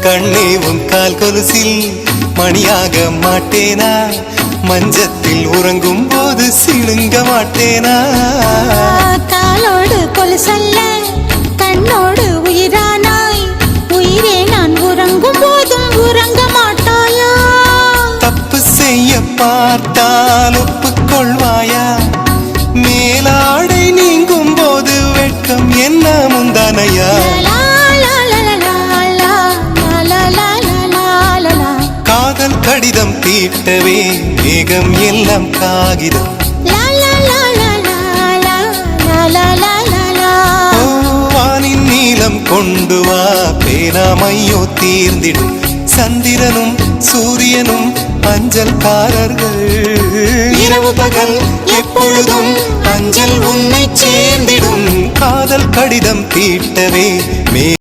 கண்ணே உன் கால் கொலுசில் மணியாக மாட்டேனா, மஞ்சத்தில் உறங்கும் போது சிணுங்க மாட்டேனா. காலோடு கொலுசல்ல கண்ணோடு உயிரானாய், உயிரே நான் உறங்கும் போதும் உறங்க மாட்டாயா. தப்பு செய்ய பார்த்தால் ஒப்புக்கொள்வாயா, மேலாடை நீங்கும் போது வெட்கம் என்ன முந்தானையா. காதல் கடிதம் தீட்டவே மேகம் எல்லாம் காகிதம், வானின் நீளம் கொண்டு வா பேனாமையோ தீர்ந்திடும். சந்திரனும் சூரியனும் அஞ்சல்காரர்கள், இரவு பகல் எப்பொழுதும் அஞ்சல் உன்னை சேர்ந்திடும். காதல் கடிதம் தீட்டவே